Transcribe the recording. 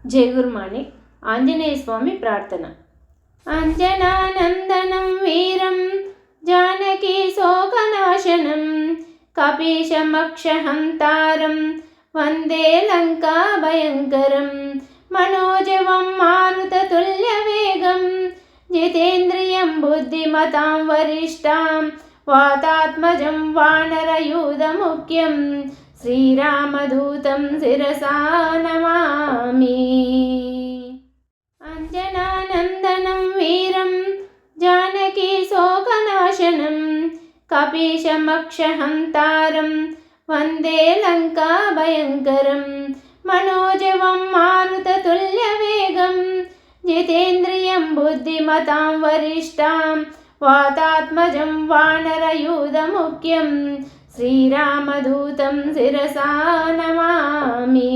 జయగురుమాణిక్ ఆంజనేయ స్వామి ప్రార్థన. అంజనానందనం వీరం జానకీ శోకనాశనం కపీశమక్షహంతారం వందే లంకా భయంకరం మనోజవం మారుతతుల్యవేగం జితేంద్రియం బుద్ధిమతాం వరిష్టాం వాతాత్మజం వానరయూధముఖ్యం శ్రీరామదూతం శిరసా నమామి. అంజనానందనం వీరం జానకీ శోకనాశనం కపీశమక్షహంతారం వందే లంకా భయంకరం మనోజవం మారుతతుల్యవేగం జితేంద్రియం బుద్ధిమతాం వరిష్టాం వాతాత్మజం వానరయూధముఖ్యం శ్రీరామదూతం శిరసా నమామి.